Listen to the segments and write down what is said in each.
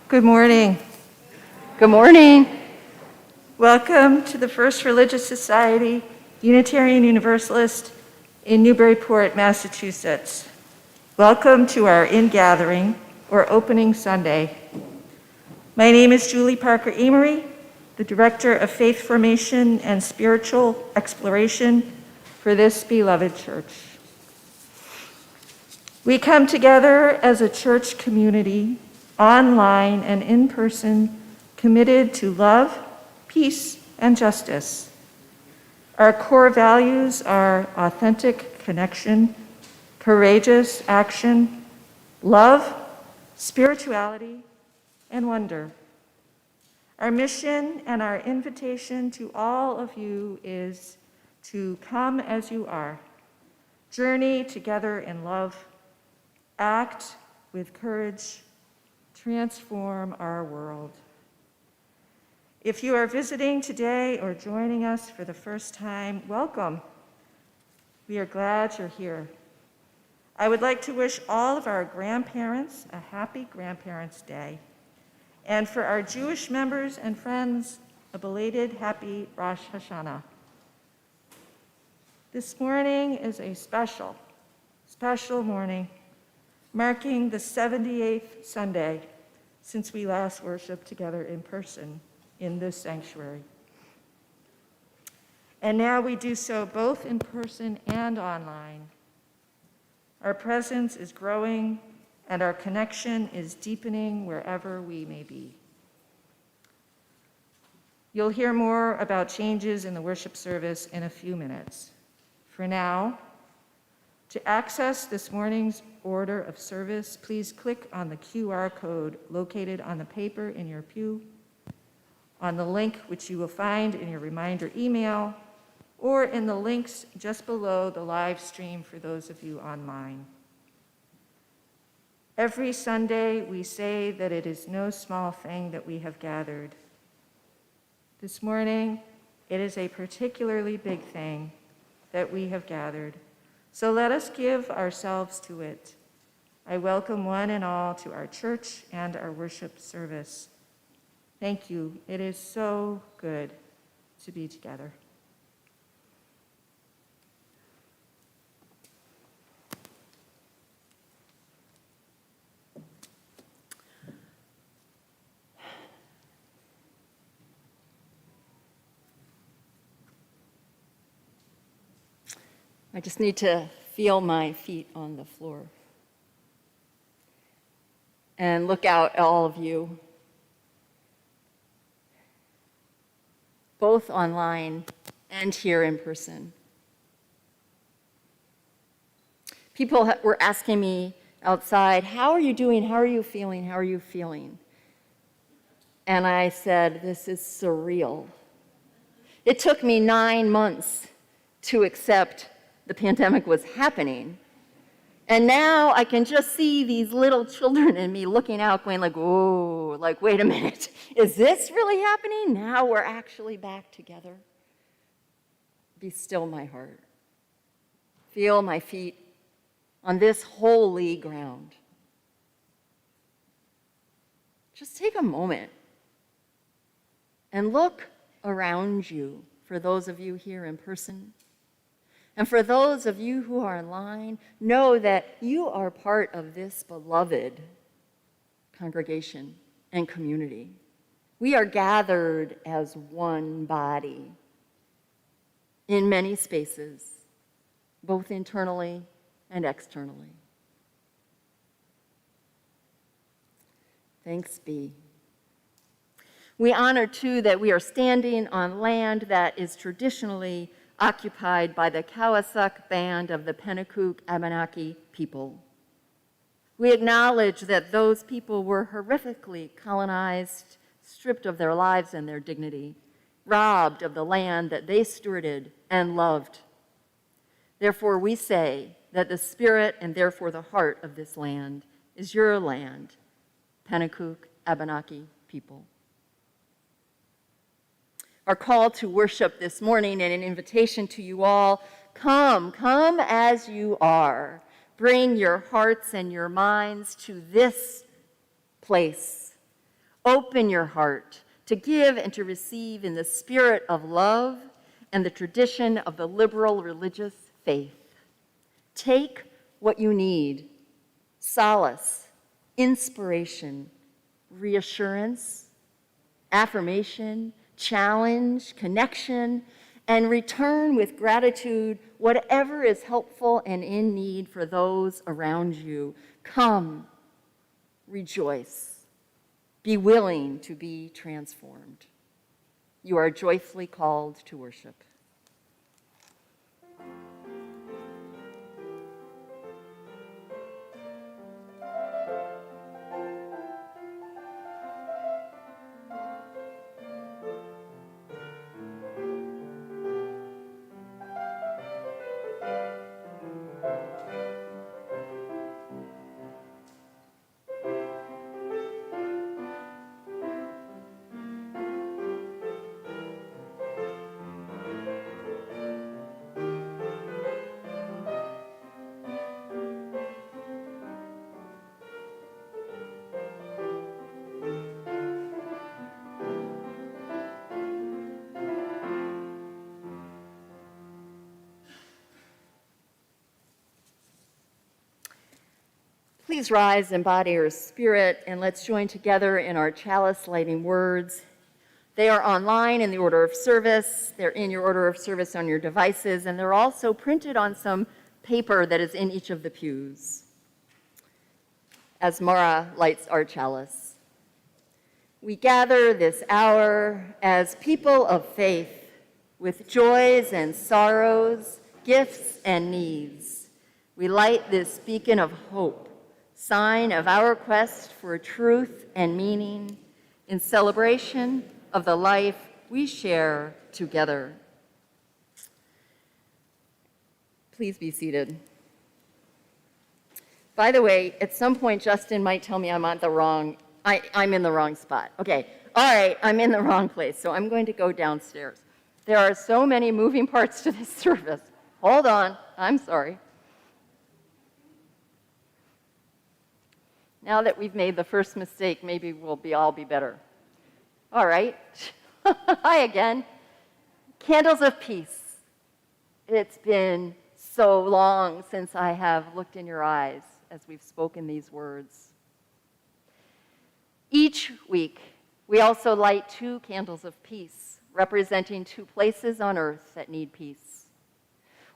Good morning. Good morning. Welcome to the First Religious Society, Unitarian Universalist in Newburyport, Massachusetts. Welcome to our in-gathering, or opening Sunday. My name is Julie Parker Emery, the Director of Faith Formation and Spiritual Exploration for this beloved church. We come together as a church community, online and in person, committed to love, peace, and justice. Our core values are authentic connection, courageous action, love, spirituality, and wonder. Our mission and our invitation to all of you is to come as you are, journey together in love, act with courage, transform our world. If you are visiting today or joining us for the first time, welcome. We are glad you're here. I would like to wish all of our grandparents a happy Grandparents' Day, and for our Jewish members and friends, a belated happy Rosh Hashanah. This morning is a special morning, marking the 78th Sunday since we last worshiped together in person in this sanctuary. And now we do so both in person and online. Our presence is growing and our connection is deepening wherever we may be. You'll hear more about changes in the worship service in a few minutes. For now, to access this morning's order of service, please click on the QR code located on the paper in your pew, on the link which you will find in your reminder email, or in the links just below the live stream for those of you online. Every Sunday, we say that it is no small thing that we have gathered. This morning, it is a particularly big thing that we have gathered. So let us give ourselves to it. I welcome one and all to our church and our worship service. Thank you. It is so good to be together. I just need to feel my feet on the floor and look out at all of you, both online and here in person. People were asking me outside, how are you doing? How are you feeling? How are you feeling? And I said, this is surreal. It took me 9 months to accept the pandemic was happening. And now I can just see these little children in me looking out going like, whoa, like, wait a minute, is this really happening? Now we're actually back together. Be still my heart. Feel my feet on this holy ground. Just take a moment and look around you for those of you here in person. And for those of you who are online, know that you are part of this beloved congregation and community. We are gathered as one body in many spaces, both internally and externally. Thanks be. We honor, too, that we are standing on land that is traditionally occupied by the Kawasuk Band of the Pennacook Abenaki people. We acknowledge that those people were horrifically colonized, stripped of their lives and their dignity, robbed of the land that they stewarded and loved. Therefore, we say that the spirit and therefore the heart of this land is your land, Pennacook Abenaki people. Our call to worship this morning and an invitation to you all, come as you are. Bring your hearts and your minds to this place Open your heart to give and to receive in the spirit of love and the tradition of the liberal religious faith. Take what you need: solace, inspiration, reassurance, affirmation, challenge, connection, and return with gratitude whatever is helpful and in need for those around you. Come, rejoice. Be willing to be transformed. You are joyfully called to worship. Please rise, embody your spirit, and let's join together in our chalice lighting words. They are online in the order of service. They're in your order of service on your devices, and they're also printed on some paper that is in each of the pews. As Mara lights our chalice, we gather this hour as people of faith with joys and sorrows, gifts and needs. We light this beacon of hope, sign of our quest for truth and meaning in celebration of the life we share together. Please be seated. By the way, at some point, Justin might tell me I'm in the wrong spot. Okay, all right, I'm in the wrong place, so I'm going to go downstairs. There are so many moving parts to this service. Hold on, I'm sorry. Now that we've made the first mistake, maybe we'll all be better. All right. Hi again. Candles of peace. It's been so long since I have looked in your eyes as we've spoken these words. Each week, we also light 2 candles of peace, representing 2 places on earth that need peace.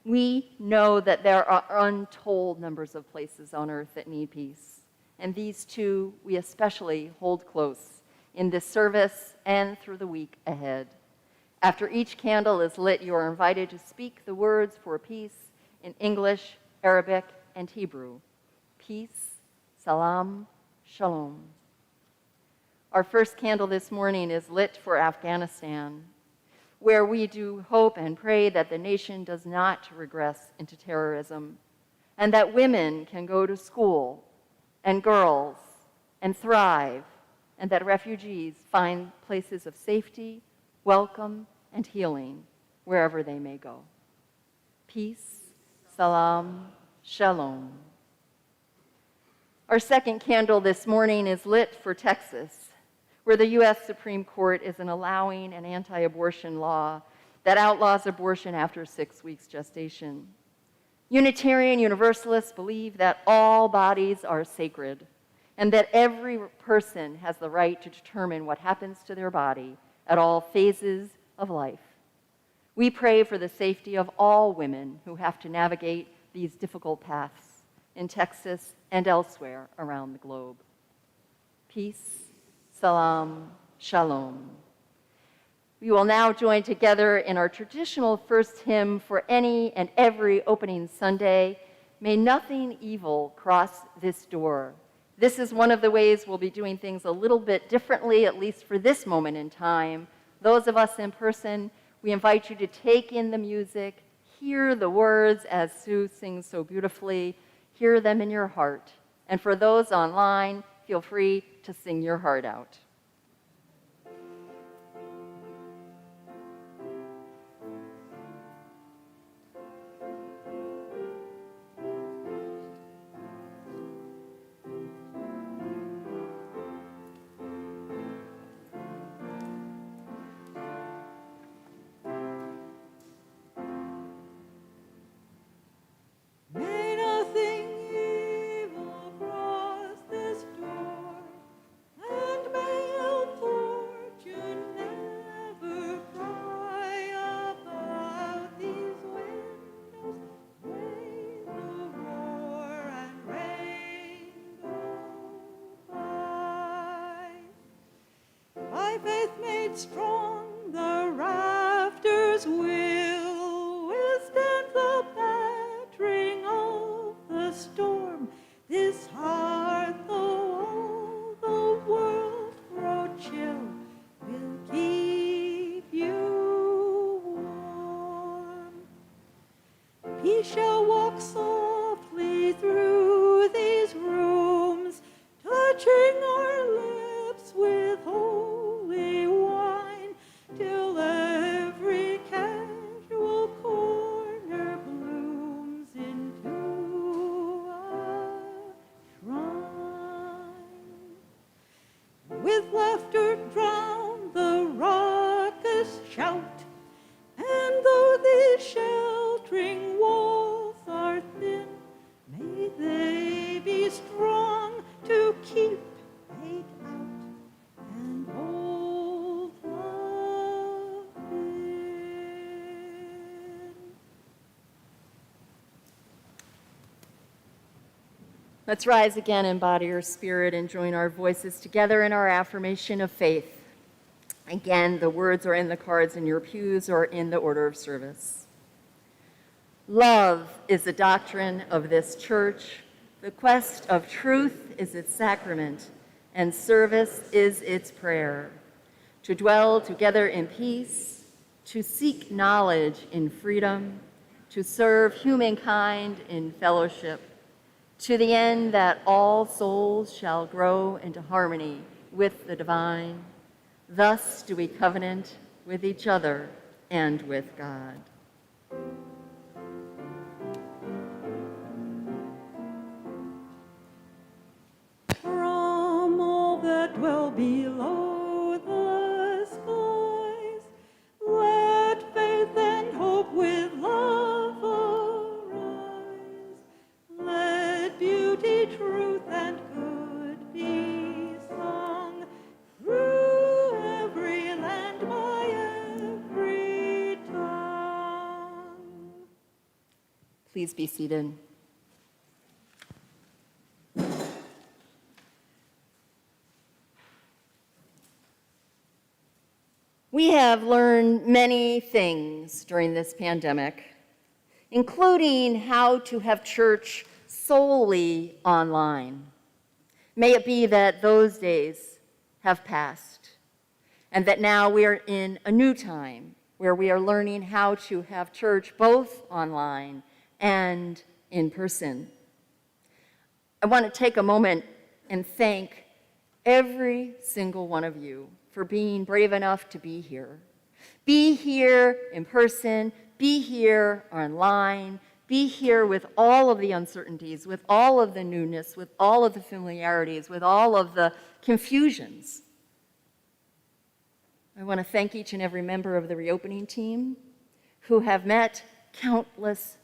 We know that there are untold numbers of places on earth that need peace. And these 2 we especially hold close in this service and through the week ahead. After each candle is lit, you are invited to speak the words for peace in English, Arabic, and Hebrew. Peace, salam, shalom. Our first candle this morning is lit for Afghanistan, where we do hope and pray that the nation does not regress into terrorism, and that women can go to school, and girls, and thrive, and that refugees find places of safety, welcome, and healing wherever they may go. Peace, salam, shalom. Our second candle this morning is lit for Texas, where the U.S. Supreme Court is allowing an anti-abortion law that outlaws abortion after 6 weeks gestation. Unitarian Universalists believe that all bodies are sacred and that every person has the right to determine what happens to their body at all phases of life. We pray for the safety of all women who have to navigate these difficult paths in Texas and elsewhere around the globe. Peace, salam, shalom. We will now join together in our traditional first hymn for any and every opening Sunday. May nothing evil cross this door. This is one of the ways we'll be doing things a little bit differently, at least for this moment in time. Those of us in person, we invite you to take in the music, hear the words as Sue sings so beautifully, hear them in your heart. And for those online, feel free to sing your heart out. strong, the rafters will withstand the battering of the storm. This heart, though all the world grow chill, will keep you warm. He shall walk softly through these rooms, touching our lips with holy wine, till every casual corner blooms into a shrine. With laughter drown the raucous shout, and though these sheltering walls are thin, may they be strong to keep hate out and hold love in. Let's rise again in body or spirit and join our voices together in our affirmation of faith. Again, the words are in the cards in your pews or in the order of service. Love is the doctrine of this church. The quest of truth is its sacrament, and service is its prayer. To dwell together in peace, to seek knowledge in freedom, to serve humankind in fellowship, to the end that all souls shall grow into harmony with the divine. Thus do we covenant with each other and with God. From all that dwell below the skies, let faith and hope with love arise. Let beauty, truth, and good be sung through every land by every tongue. Please be seated. We have learned many things during this pandemic, including how to have church solely online. May it be that those days have passed, and that now we are in a new time where we are learning how to have church both online and in person. I want to take a moment and thank every single one of you for being brave enough to be here. Be here in person, be here online, be here with all of the uncertainties, with all of the newness, with all of the familiarities, with all of the confusions. I want to thank each and every member of the reopening team who have met countless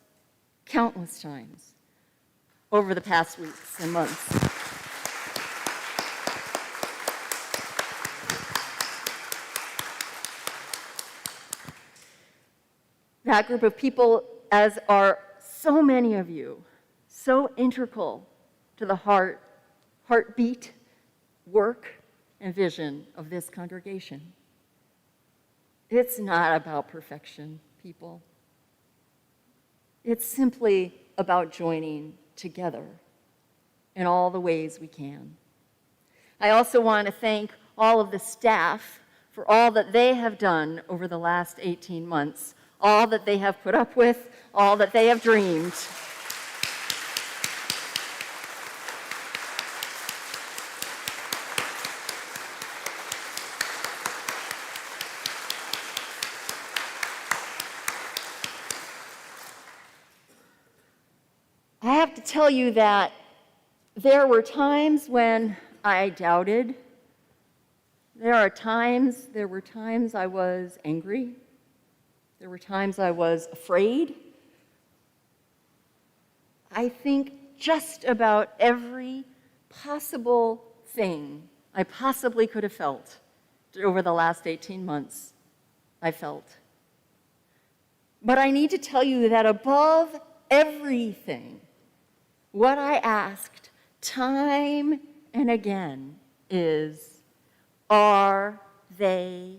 times over the past weeks and months. That group of people, as are so many of you, so integral to the heartbeat, work, and vision of this congregation. It's not about perfection, people. It's simply about joining together in all the ways we can. I also want to thank all of the staff for all that they have done over the last 18 months, all that they have put up with, all that they have dreamed. I have to tell you that there were times when I doubted. There were times I was angry. There were times I was afraid. I think just about every possible thing I possibly could have felt over the last 18 months, I felt. But I need to tell you that above everything, what I asked time and again is, are they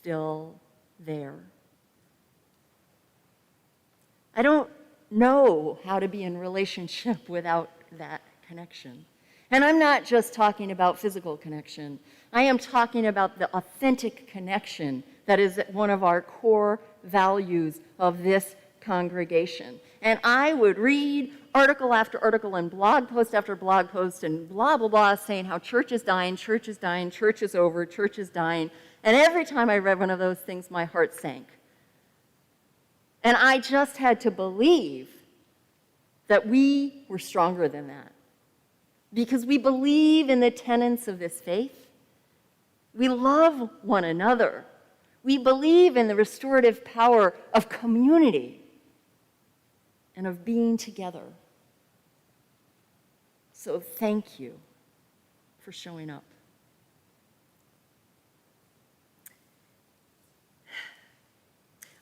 still there. I don't know how to be in relationship without that connection. And I'm not just talking about physical connection. I am talking about the authentic connection that is one of our core values of this congregation. And I would read article after article and blog post after blog post and blah, blah, blah, saying how church is dying, church is dying, church is over, church is dying. And every time I read one of those things, my heart sank. And I just had to believe that we were stronger than that. Because we believe in the tenets of this faith. We love one another. We believe in the restorative power of community and of being together. So thank you for showing up.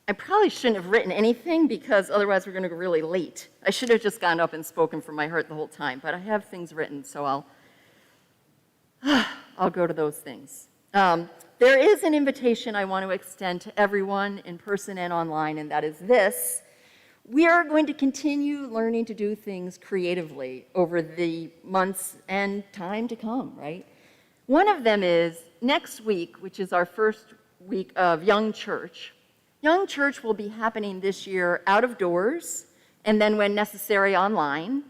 I probably shouldn't have written anything because otherwise we're going to go really late. I should have just gotten up and spoken from my heart the whole time, but I have things written, so I'll go to those things. There is an invitation I want to extend to everyone in person and online, and that is this. We are going to continue learning to do things creatively over the months and time to come, right? One of them is next week, which is our first week of Young Church. Young Church will be happening this year out of doors, and then when necessary, online.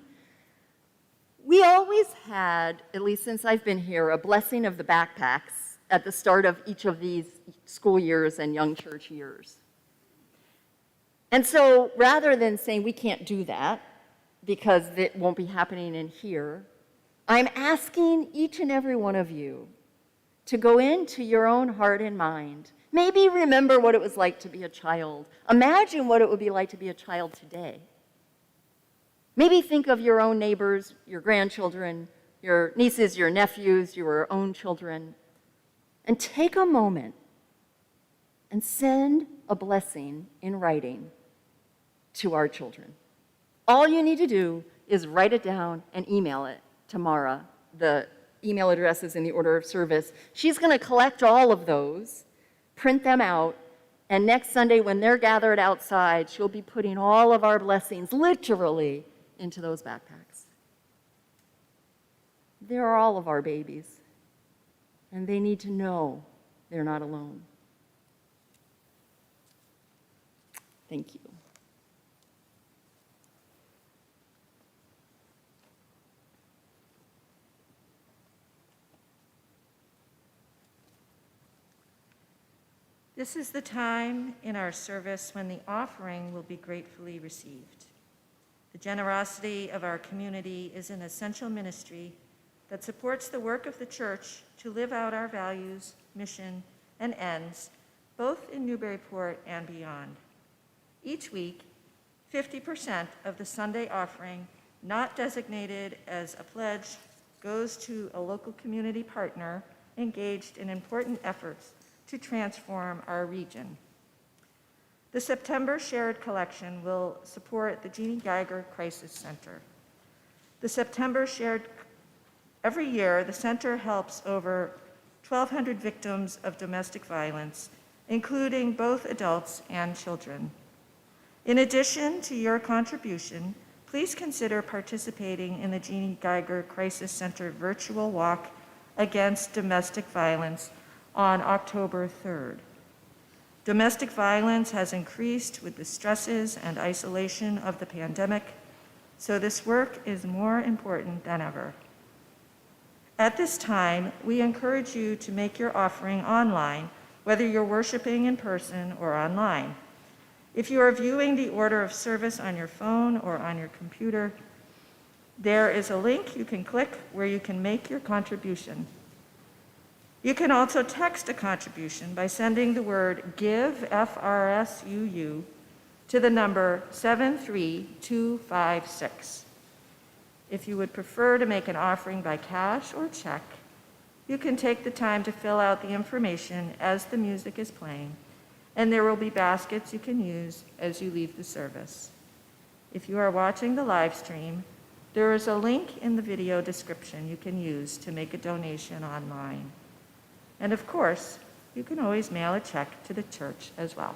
We always had, at least since I've been here, a blessing of the backpacks at the start of each of these school years and Young Church years. And so rather than saying we can't do that because it won't be happening in here, I'm asking each and every one of you to go into your own heart and mind. Maybe remember what it was like to be a child. Imagine what it would be like to be a child today. Maybe think of your own neighbors, your grandchildren, your nieces, your nephews, your own children, and take a moment and send a blessing in writing to our children. All you need to do is write it down and email it to Mara. The email address is in the order of service. She's going to collect all of those, print them out, and next Sunday when they're gathered outside, she'll be putting all of our blessings literally into those backpacks. They're all of our babies, and they need to know they're not alone. Thank you. This is the time in our service when the offering will be gratefully received. The generosity of our community is an essential ministry that supports the work of the church to live out our values, mission, and ends, both in Newburyport and beyond. Each week, 50% of the Sunday offering not designated as a pledge goes to a local community partner engaged in important efforts to transform our region. The September shared collection will support the Jeanne Geiger Crisis Center. The September shared, every year, the center helps over 1,200 victims of domestic violence, including both adults and children. In addition to your contribution, please consider participating in the Jeanne Geiger Crisis Center virtual walk against domestic violence on October 3rd. Domestic violence has increased with the stresses and isolation of the pandemic, so this work is more important than ever. At this time, we encourage you to make your offering online, whether you're worshiping in person or online. If you are viewing the order of service on your phone or on your computer, there is a link you can click where you can make your contribution. You can also text a contribution by sending the word GIVE, FRSUU, to the number 73256. If you would prefer to make an offering by cash or check, you can take the time to fill out the information as the music is playing, and there will be baskets you can use as you leave the service. If you are watching the live stream, there is a link in the video description you can use to make a donation online. And of course, you can always mail a check to the church as well.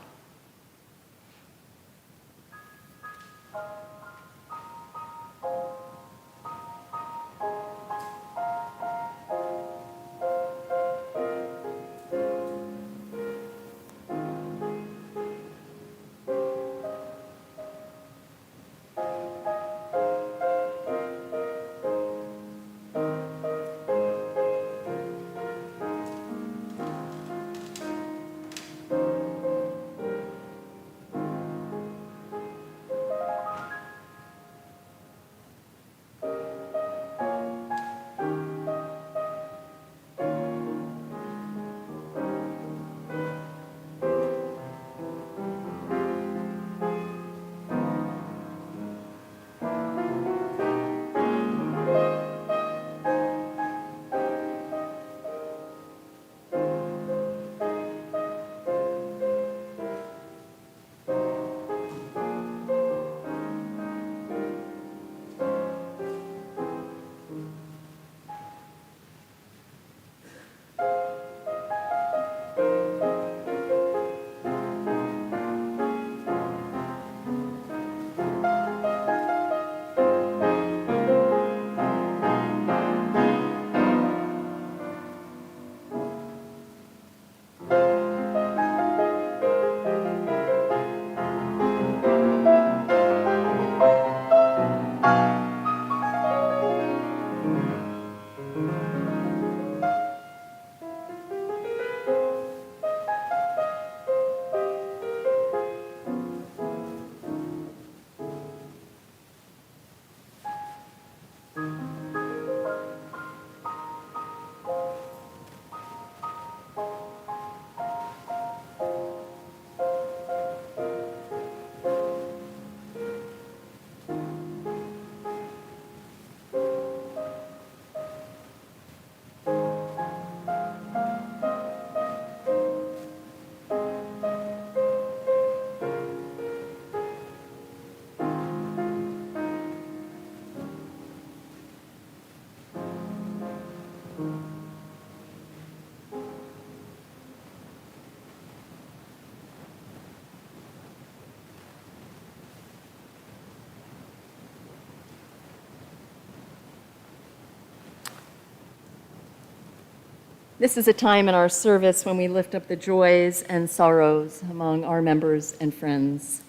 This is a time in our service when we lift up the joys and sorrows among our members and friends.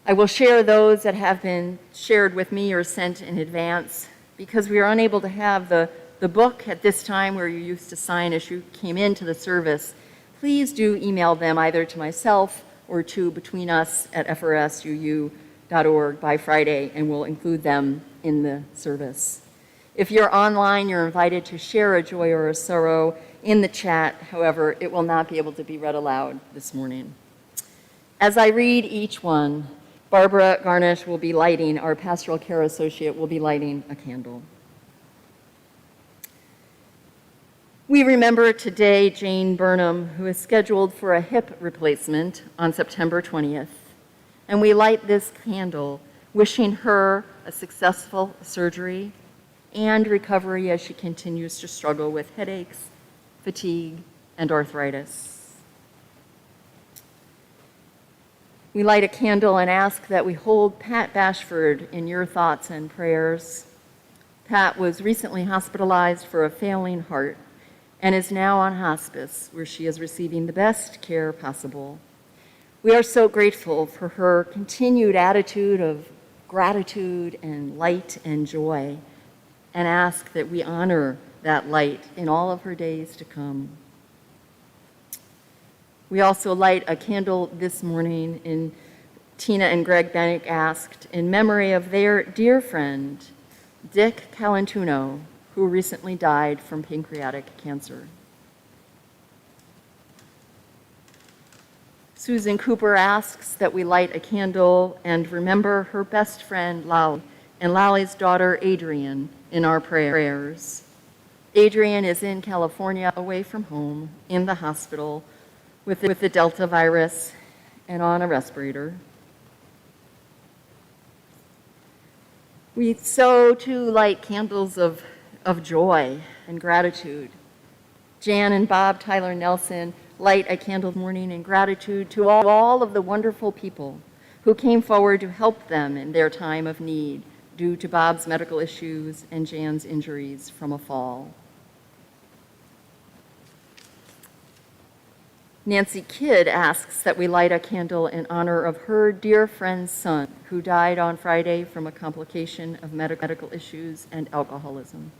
I will share those that have been shared with me or sent in advance because we are unable to have the book at this time where you used to sign as you came into the service. Please do email them either to myself or to betweenus@frssuu.org by Friday, and we'll include them in the service. If you're online, you're invited to share a joy or a sorrow in the chat. However, it will not be able to be read aloud this morning. As I read each one, Barbara Garnish will be lighting, our pastoral care associate will be lighting a candle. We remember today Jane Burnham, who is scheduled for a hip replacement on September 20th. And we light this candle, wishing her a successful surgery and recovery as she continues to struggle with headaches, fatigue, and arthritis. We light a candle and ask that we hold Pat Bashford in your thoughts and prayers. Pat was recently hospitalized for a failing heart and is now on hospice, where she is receiving the best care possible. We are so grateful for her continued attitude of gratitude and light and joy, and ask that we honor that light in all of her days to come. We also light a candle this morning, and Tina and Greg Bennick asked, in memory of their dear friend, Dick Calantuno, who recently died from pancreatic cancer. Susan Cooper asks that we light a candle and remember her best friend, Lally, and Lally's daughter, Adrian, in our prayers. Adrian is in California, away from home, in the hospital with the Delta virus and on a respirator. We so too light candles of joy and gratitude Jan and Bob Tyler Nelson light a candle morning in gratitude to all of the wonderful people who came forward to help them in their time of need due to Bob's medical issues and Jan's injuries from a fall. Nancy Kidd asks that we light a candle in honor of her dear friend's son, who died on Friday from a complication of medical issues and alcoholism.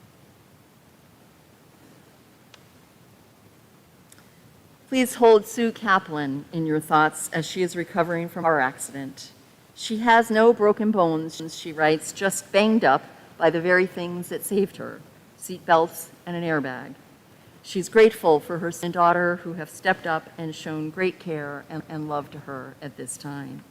Please hold Sue Kaplan in your thoughts as she is recovering from our accident. She has no broken bones, she writes, just banged up by the very things that saved her, seat belts and an airbag. She's grateful for her son and daughter who have stepped up and shown great care and love to her at this time.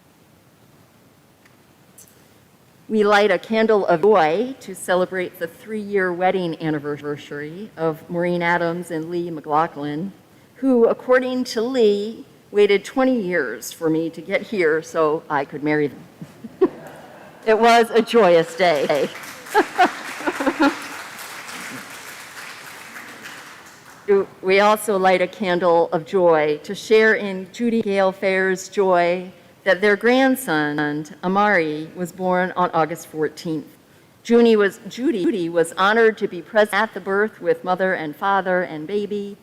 We light a candle of joy to celebrate the 3-year wedding anniversary of Maureen Adams and Lee McLaughlin, who, according to Lee, waited 20 years for me to get here so I could marry them. It was a joyous day. We also light a candle of joy to share in Judy Gale Fair's joy that their grandson, Amari, was born on August 14th. Judy was honored to be present at the birth with mother and father and baby.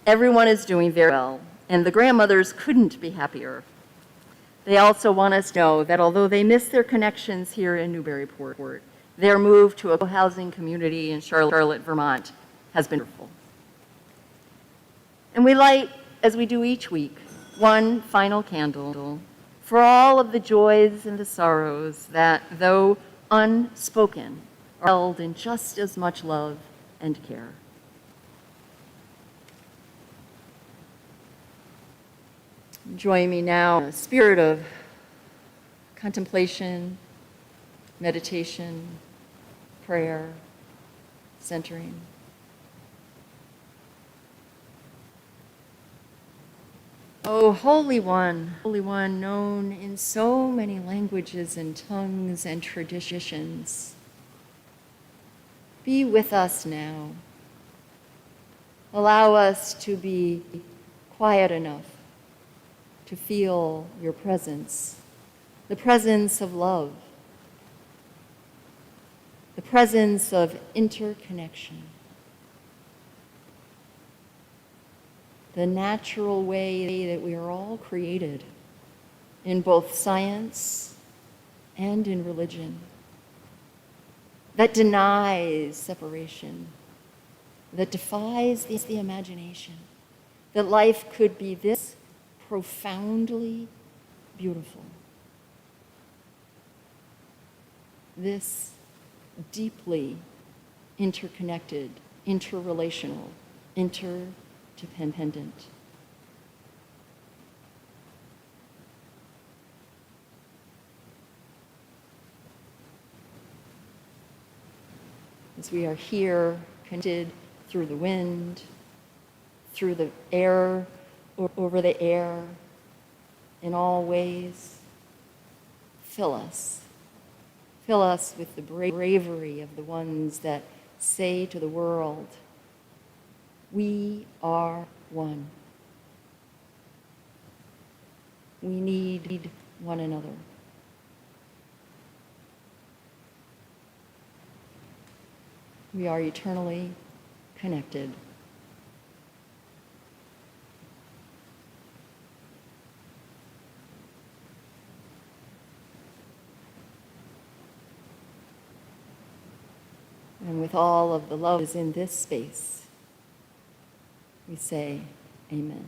Everyone is doing very well, and the grandmothers couldn't be happier. They also want us to know that although they miss their connections here in Newburyport, their move to a co-housing community in Charlotte, Vermont has been wonderful. And we light, as we do each week, one final candle for all of the joys and the sorrows that, though unspoken, are held in just as much love and care. Join me now in a spirit of contemplation, meditation, prayer, centering. O Holy One, known in so many languages and tongues and traditions, be with us now. Allow us to be quiet enough to feel your presence, the presence of love, the presence of interconnection, the natural way that we are all created in both science and in religion, that denies separation, that defies the imagination, that life could be this profoundly beautiful, this deeply interconnected, interrelational, interdependent. As we are here, connected through the wind, through the air, or over the air, in all ways, fill us. Fill us with the bravery of the ones that say to the world, we are one. We need one another. We are eternally connected. And with all of the love that is in this space, we say, Amen.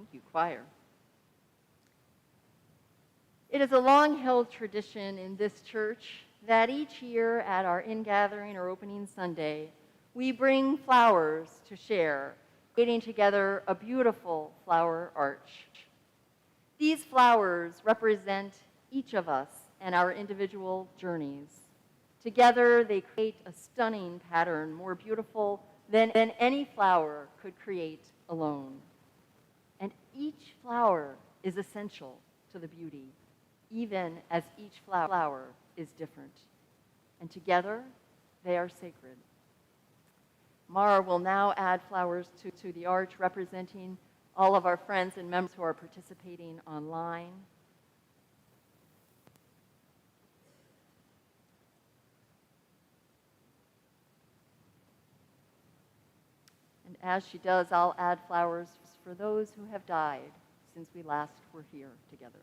Thank you, choir. It is a long-held tradition in this church that each year at our in-gathering or opening Sunday, we bring flowers to share, creating together a beautiful flower arch. These flowers represent each of us and our individual journeys. Together, they create a stunning pattern more beautiful than any flower could create alone. And each flower is essential to the beauty, even as each flower is different. And together, they are sacred. Mara will now add flowers to the arch, representing all of our friends and members who are participating online. And as she does, I'll add flowers for those who have died since we last were here together.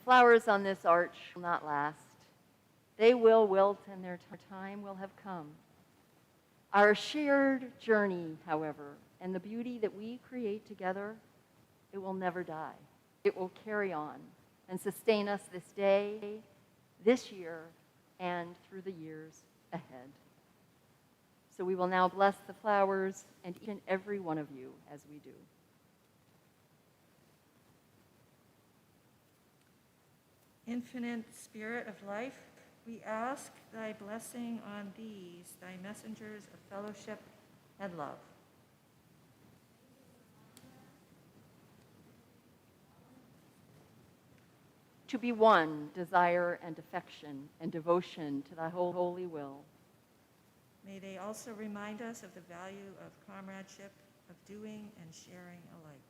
Flowers on this arch will not last. They will wilt and their time will have come. Our shared journey, however, and the beauty that we create together, it will never die. It will carry on and sustain us this day, this year, and through the years ahead. So we will now bless the flowers and each and every one of you as we do. Infinite Spirit of life, we ask thy blessing on these, thy messengers of fellowship and love. To be one, desire and affection and devotion to thy holy will. May they also remind us of the value of comradeship, of doing and sharing alike.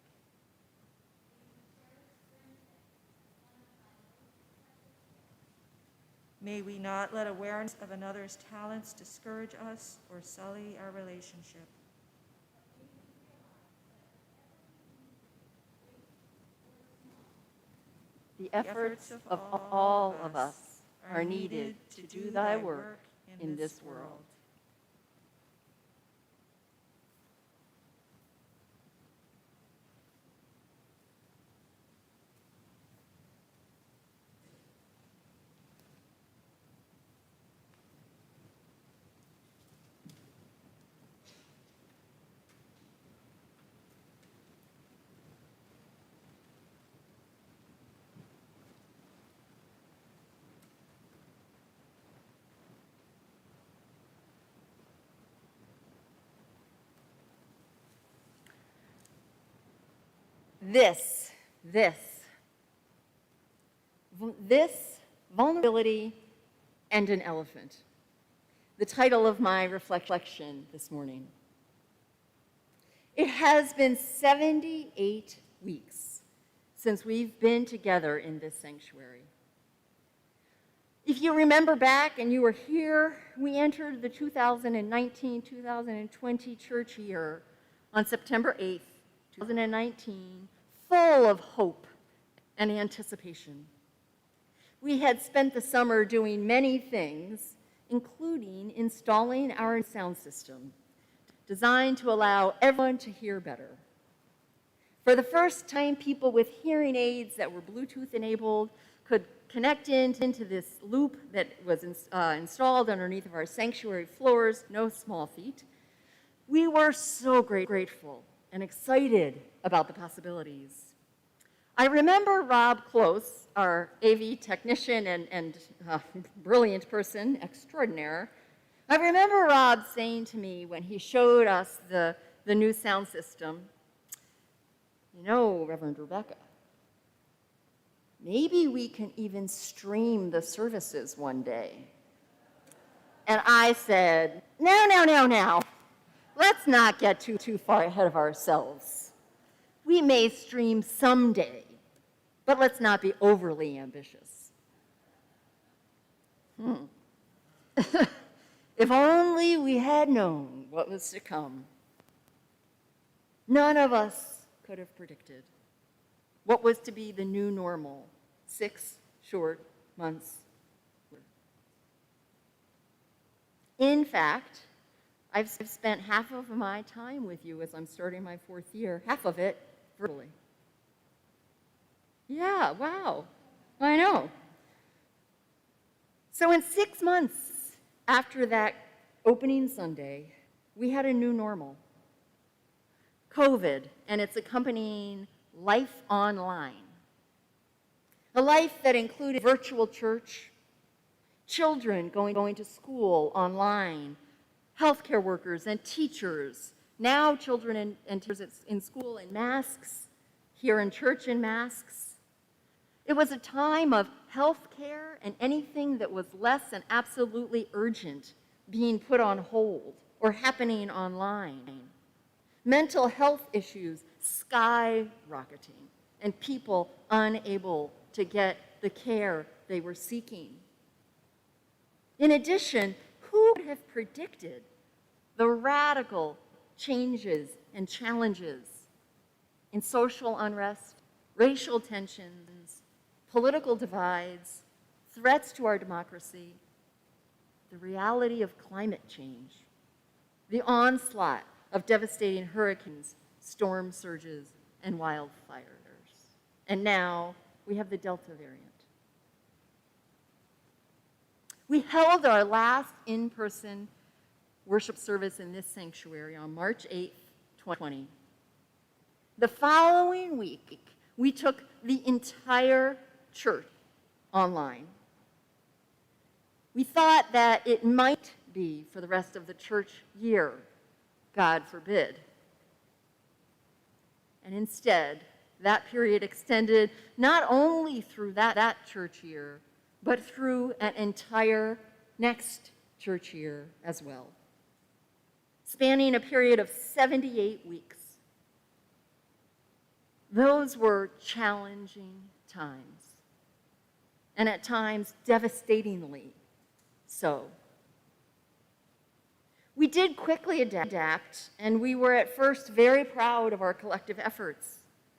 May we not let awareness of another's talents discourage us or sully our relationship. The efforts of all of us are needed to do thy work in this world. This vulnerability and an elephant. The title of my reflection this morning. It has been 78 weeks since we've been together in this sanctuary. If you remember back and you were here, we entered the 2019-2020 church year on September 8th, 2019, full of hope and anticipation. We had spent the summer doing many things, including installing our sound system, designed to allow everyone to hear better. For the first time, people with hearing aids that were Bluetooth enabled could connect into this loop that was installed underneath of our sanctuary floors, no small feat. We were so grateful and excited about the possibilities. I remember Rob Close, our AV technician and brilliant person extraordinaire. I remember Rob saying to me when he showed us the new sound system, you know, Reverend Rebecca, maybe we can even stream the services one day. And I said, no. Let's not get too far ahead of ourselves. We may stream someday, but let's not be overly ambitious. If only we had known what was to come. None of us could have predicted what was to be the new normal 6 short months. In fact, I've spent half of my time with you as I'm starting my 4th year, half of it virtually. Yeah, wow, I know. So in 6 months after that opening Sunday, we had a new normal. COVID and its accompanying life online. A life that included virtual church, children going to school online, healthcare workers and teachers, now children and teachers in school in masks, here in church in masks. It was a time of healthcare and anything that was less than absolutely urgent being put on hold or happening online. Mental health issues skyrocketing and people unable to get the care they were seeking. In addition, who would have predicted the radical changes and challenges in social unrest, racial tensions, political divides, threats to our democracy, the reality of climate change, the onslaught of devastating hurricanes, storm surges, and wildfires. And now we have the Delta variant. We held our last in-person worship service in this sanctuary on March 8th, 2020. The following week, we took the entire church online. We thought that it might be for the rest of the church year, God forbid. And instead, that period extended not only through that church year, but through an entire next church year as well, spanning a period of 78 weeks. Those were challenging times, and at times devastatingly so. We did quickly adapt, and we were at first very proud of our collective efforts.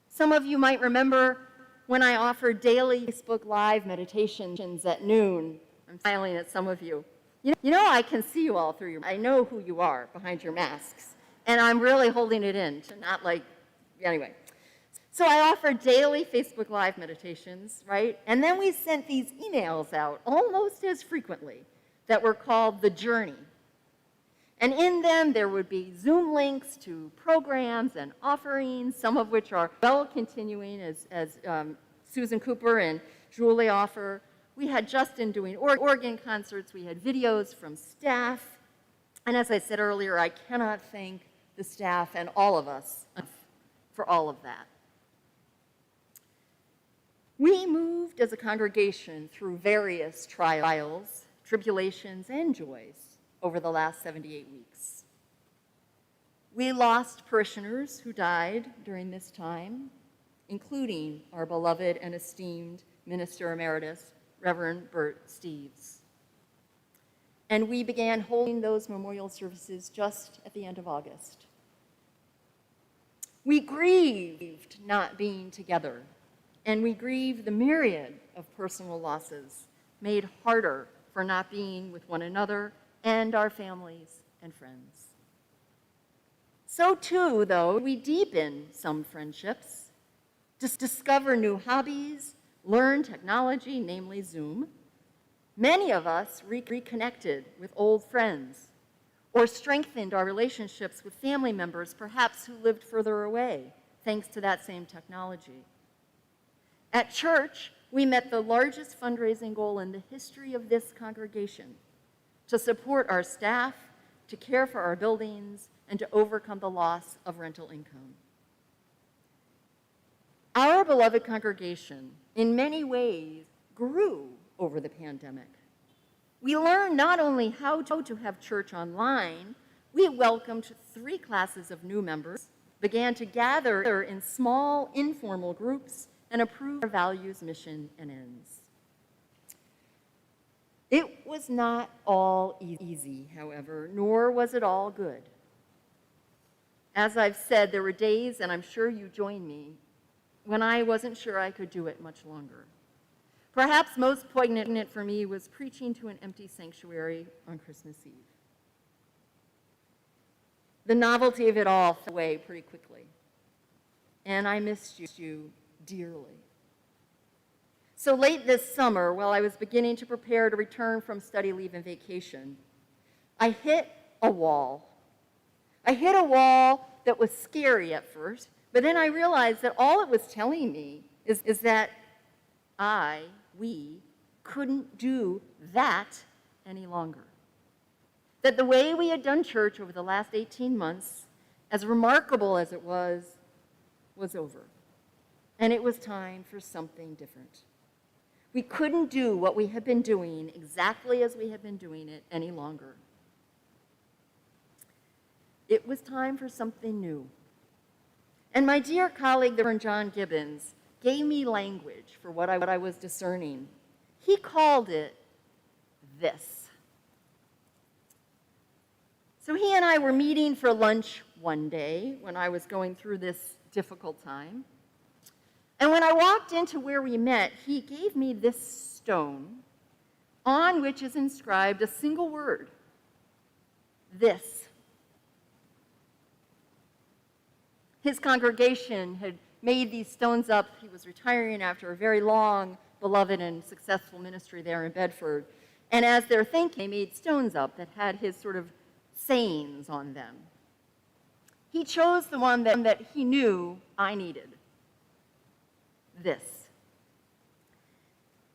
Some of you might remember when I offered daily Facebook Live meditations at noon. I'm smiling at some of you. You know I can see you all through I know who you are behind your masks, and I'm really holding it in to not anyway. So I offered daily Facebook Live meditations, right? And then we sent these emails out almost as frequently that were called The Journey. And in them, there would be Zoom links to programs and offerings, some of which are well continuing, as Susan Cooper and Julie offer. We had Justin doing organ concerts. We had videos from staff. And as I said earlier, I cannot thank the staff and all of us for all of that. We moved as a congregation through various trials, tribulations, and joys over the last 78 weeks. We lost parishioners who died during this time, including our beloved and esteemed Minister Emeritus, Reverend Bert Steeves. And we began holding those memorial services just at the end of August. We grieved not being together, and we grieved the myriad of personal losses made harder for not being with one another and our families and friends. So too, though, we deepen some friendships, discover new hobbies, learn technology, namely Zoom. Many of us reconnected with old friends or strengthened our relationships with family members, perhaps who lived further away, thanks to that same technology. At church, we met the largest fundraising goal in the history of this congregation: to support our staff, to care for our buildings, and to overcome the loss of rental income. Our beloved congregation, in many ways, grew over the pandemic. We learned not only how to have church online, we welcomed 3 classes of new members, began to gather in small, informal groups, and approve our values, mission, and ends. It was not all easy, however, nor was it all good. As I've said, there were days, and I'm sure you join me, when I wasn't sure I could do it much longer. Perhaps most poignant for me was preaching to an empty sanctuary on Christmas Eve. The novelty of it all fell away pretty quickly, and I missed you dearly. So late this summer, while I was beginning to prepare to return from study leave and vacation, I hit a wall. I hit a wall that was scary at first, but then I realized that all it was telling me is that we couldn't do that any longer. That the way we had done church over the last 18 months, as remarkable as it was over. And it was time for something different. We couldn't do what we had been doing exactly as we had been doing it any longer. It was time for something new. And my dear colleague, the Reverend John Gibbons, gave me language for what I was discerning. He called it this. So he and I were meeting for lunch one day when I was going through this difficult time. And when I walked into where we met, he gave me this stone on which is inscribed a single word, this. His congregation had made these stones up. He was retiring after a very long, beloved, and successful ministry there in Bedford. And as they're thinking, they made stones up that had his sort of sayings on them. He chose the one that he knew I needed. This.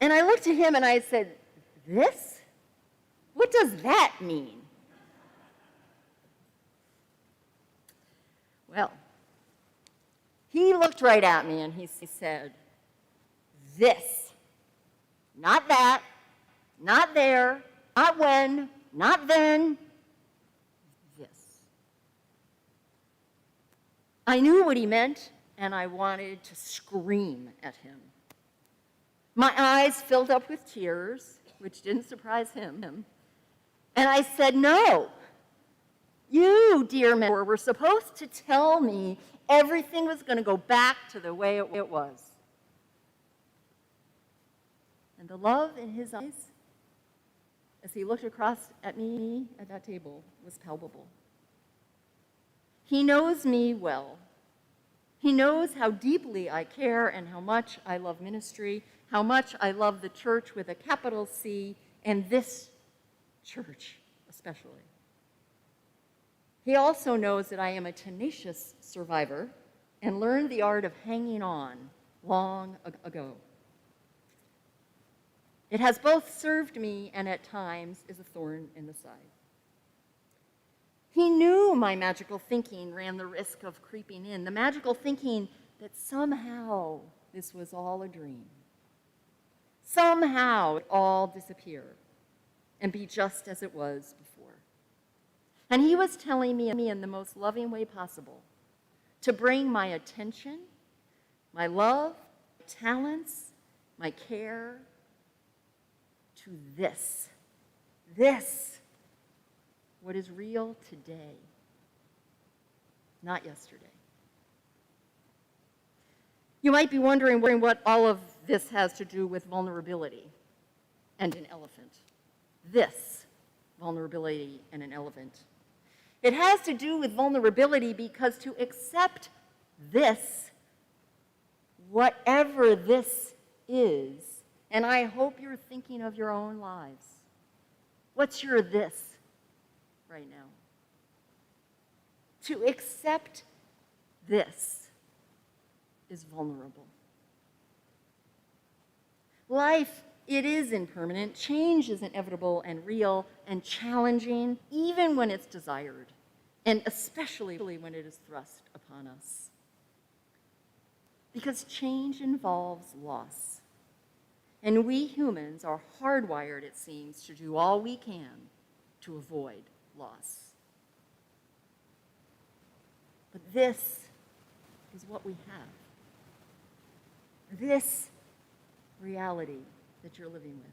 And I looked at him and I said, this? What does that mean? Well, he looked right at me and he said, this. Not that, not there, not when, not then, this. I knew what he meant, and I wanted to scream at him. My eyes filled up with tears, which didn't surprise him, and I said, no. You, dear mentor, were supposed to tell me everything was going to go back to the way it was. And the love in his eyes, as he looked across at me at that table, was palpable. He knows me well. He knows how deeply I care and how much I love ministry, how much I love the church with a capital C, and this church especially. He also knows that I am a tenacious survivor and learned the art of hanging on long ago. It has both served me and at times is a thorn in the side. He knew my magical thinking ran the risk of creeping in, the magical thinking that somehow this was all a dream. Somehow it all disappear and be just as it was before. And he was telling me in the most loving way possible to bring my attention, my love, talents, my care to this, what is real today, not yesterday. You might be wondering what all of this has to do with vulnerability and an elephant. This vulnerability and an elephant. It has to do with vulnerability because to accept this, whatever this is, and I hope you're thinking of your own lives. What's your this right now? To accept this is vulnerable. Life, it is impermanent. Change is inevitable and real and challenging, even when it's desired, and especially when it is thrust upon us. because change involves loss. And we humans are hardwired, it seems, to do all we can to avoid loss. But this is what we have. This reality that you're living with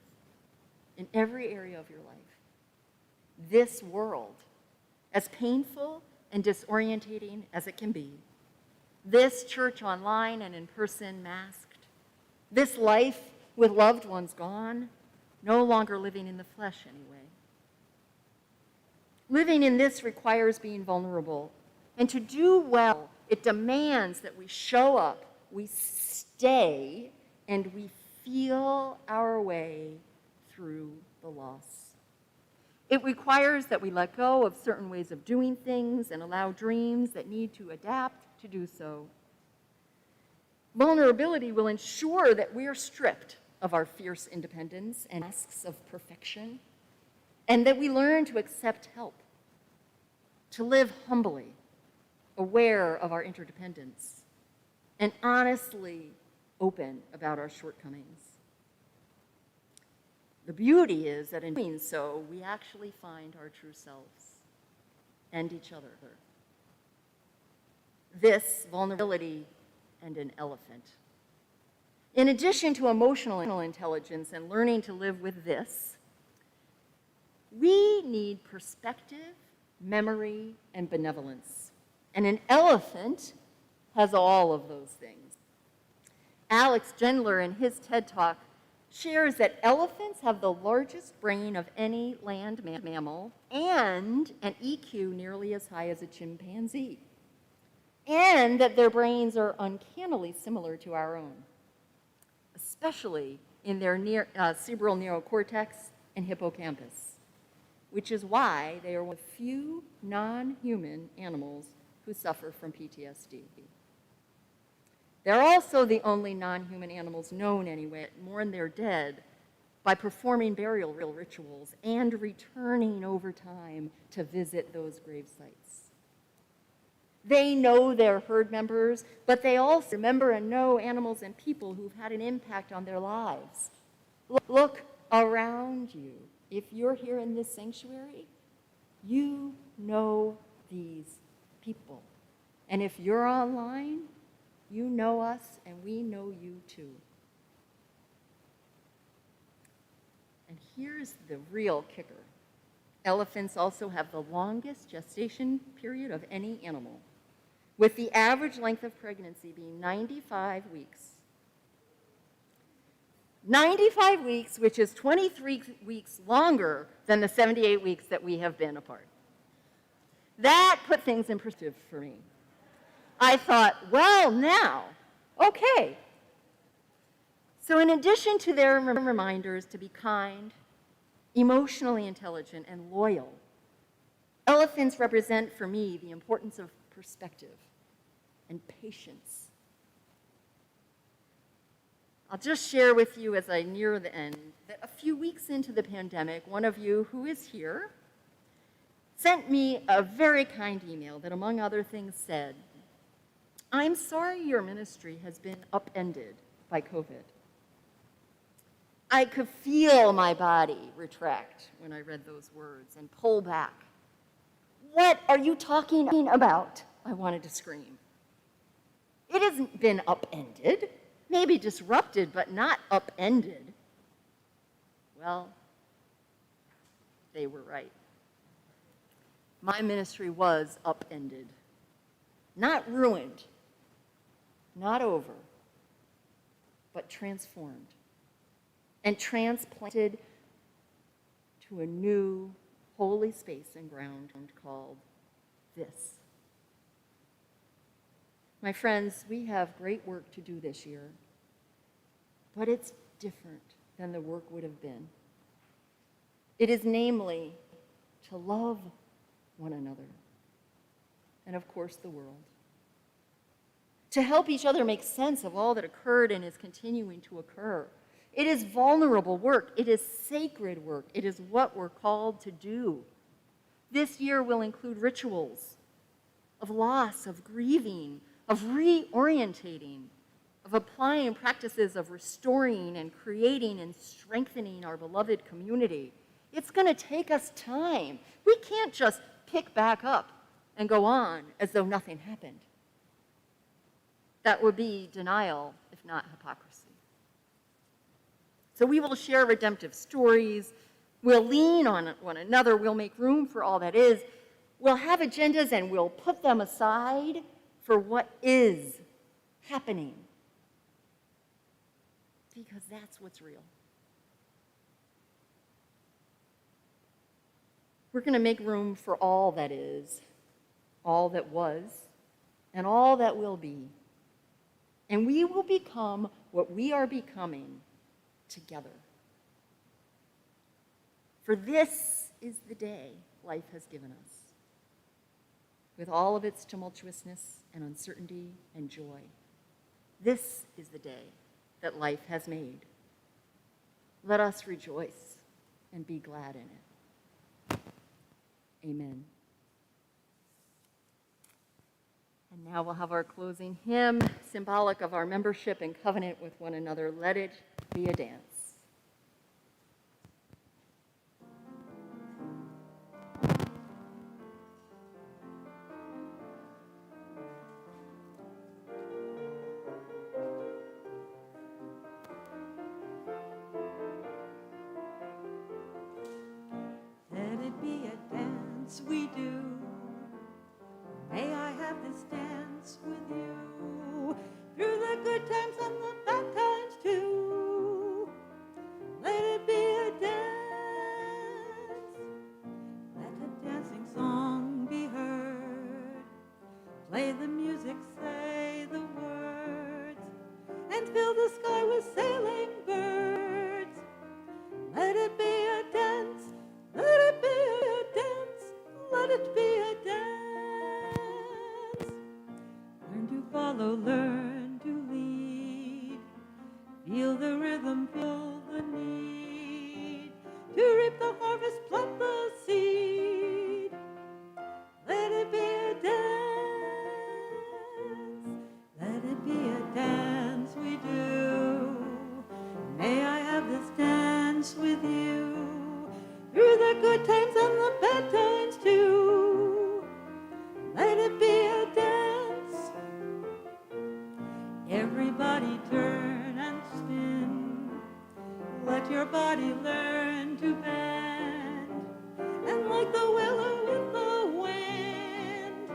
in every area of your life. This world, as painful and disorientating as it can be. This church online and in person masked. This life with loved ones gone, no longer living in the flesh anyway. Living in this requires being vulnerable. And to do well, it demands that we show up, we stay, and we feel our way through the loss. It requires that we let go of certain ways of doing things and allow dreams that need to adapt to do so. Vulnerability will ensure that we are stripped of our fierce independence and masks of perfection, and that we learn to accept help, to live humbly, aware of our interdependence, and honestly open about our shortcomings. The beauty is that in doing so, we actually find our true selves and each other. This vulnerability and an elephant. In addition to emotional intelligence and learning to live with this, we need perspective, memory, and benevolence. And an elephant has all of those things. Alex Gendler, in his TED Talk, shares that elephants have the largest brain of any land mammal and an EQ nearly as high as a chimpanzee, and that their brains are uncannily similar to our own, especially in their cerebral neocortex and hippocampus, which is why they are one of the few non-human animals who suffer from PTSD. They're also the only non-human animals known anyway to mourn their dead by performing burial rituals and returning over time to visit those grave sites. They know their herd members, but they also remember and know animals and people who've had an impact on their lives. Look around you. If you're here in this sanctuary, you know these people. And if you're online, you know us, and we know you too. And here's the real kicker. Elephants also have the longest gestation period of any animal, with the average length of pregnancy being 95 weeks. 95 weeks, which is 23 weeks longer than the 78 weeks that we have been apart. That put things in perspective for me. I thought, well, now, okay. So in addition to their reminders to be kind, emotionally intelligent, and loyal, elephants represent for me the importance of perspective and patience. I'll just share with you as I near the end that a few weeks into the pandemic, one of you who is here sent me a very kind email that, among other things, said, "I'm sorry your ministry has been upended by COVID." I could feel my body retract when I read those words and pull back. "What are you talking about?" I wanted to scream. It hasn't been upended, maybe disrupted, but not upended. Well, they were right. My ministry was upended, not ruined, not over, but transformed and transplanted to a new holy space and ground called this. My friends, we have great work to do this year, but it's different than the work would have been. It is namely to love one another and, of course, the world. To help each other make sense of all that occurred and is continuing to occur. It is vulnerable work. It is sacred work. It is what we're called to do. This year will include rituals of loss, of grieving, of reorientating, of applying practices of restoring and creating and strengthening our beloved community. It's going to take us time. We can't just pick back up and go on as though nothing happened. That would be denial, if not hypocrisy. So we will share redemptive stories. We'll lean on one another. We'll make room for all that is. We'll have agendas and we'll put them aside for what is happening. Because that's what's real. We're going to make room for all that is, all that was, and all that will be. And we will become what we are becoming together. For this is the day life has given us, with all of its tumultuousness and uncertainty and joy. This is the day that life has made. Let us rejoice and be glad in it. Amen. And now we'll have our closing hymn, symbolic of our membership and covenant with one another. Let it be a dance. Let it be a dance we do. May I have this dance with you through the good times and the bad times too. Let it be a dance. Let a dancing song be heard. Play the music, say the words, and fill the sky with sailing birds. Let it be a dance. Let it be a dance. Let it be a dance. Learn to follow, learn to lead. Feel the rhythm, feel the need. To reap the harvest, plant the seed. Let it be a dance. Let it be a dance we do. May I have this dance with you through the good times and the bad times too. Let it be a dance. Everybody turn and spin. Let your body learn to bend. And like the willow in the wind,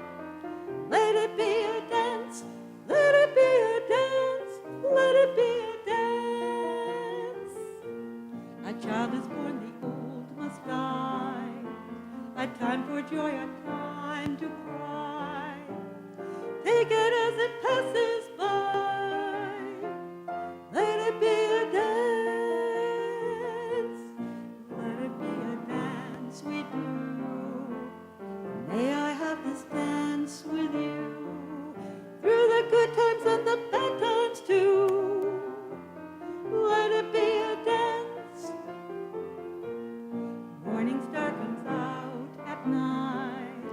let it be a dance. Let it be a dance. Let it be a dance. A child is born, the old must die. A time for joy, a time to cry. Take it as it passes by. Let it be a dance. Let it be a dance we do. May I have this dance with you through the good times and the bad times too. Let it be a dance. Morning star comes out at night.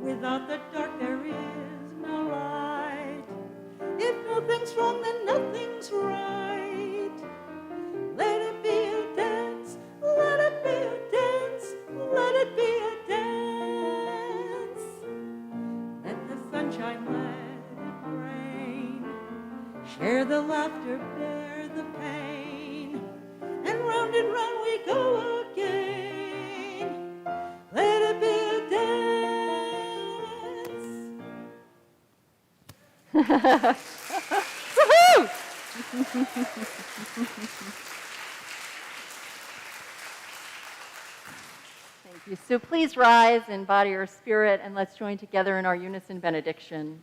Without the dark there is no light. If nothing's wrong, then nothing's right. Let it be a dance. Let it be a dance. Let it be a dance. Let the sunshine, let it rain. Share the laughter, bear the pain. And round we go again. Let it be a dance. Woohoo! Thank you. So please rise in body or spirit, and let's join together in our unison benediction.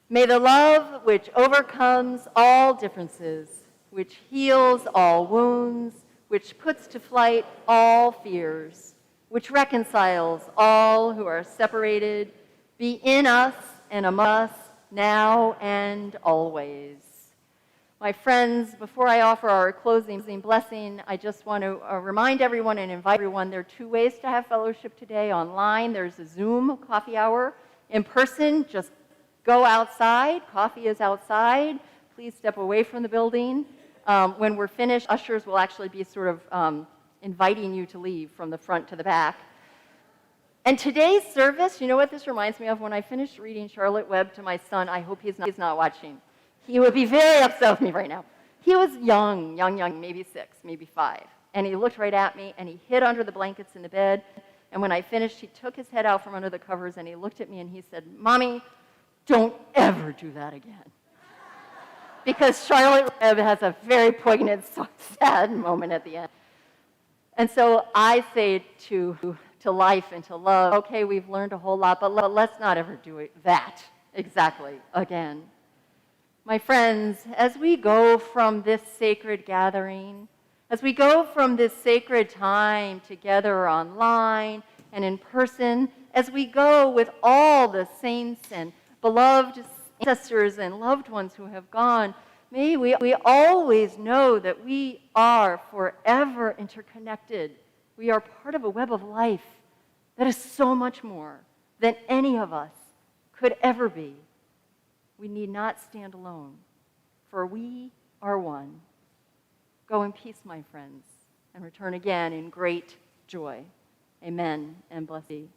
May the love which overcomes all differences, which heals all wounds, which puts to flight all fears, which reconciles all who are separated, be in us and among us now and always. My friends, before I offer our closing blessing, I just want to remind everyone and invite everyone, there are two ways to have fellowship today. Online, there's a Zoom coffee hour. In person, just go outside. Coffee is outside. Please step away from the building. When we're finished, ushers will actually be sort of inviting you to leave from the front to the back. And today's service, you know what this reminds me of? When I finished reading Charlotte Webb to my son, I hope he's not watching. He would be very upset with me right now. He was young, maybe 6, maybe 5. And he looked right at me, and he hid under the blankets in the bed. And when I finished, he took his head out from under the covers, and he looked at me, and he said, "Mommy, don't ever do that again." Because Charlotte Webb has a very poignant, sad moment at the end. And so I say to life and to love, okay, we've learned a whole lot, but let's not ever do that exactly again. My friends, as we go from this sacred gathering, as we go from this sacred time together online and in person, as we go with all the saints and beloved ancestors and loved ones who have gone, may we always know that we are forever interconnected. We are part of a web of life that is so much more than any of us could ever be. We need not stand alone, for we are one. Go in peace, my friends, and return again in great joy. Amen, and bless thee.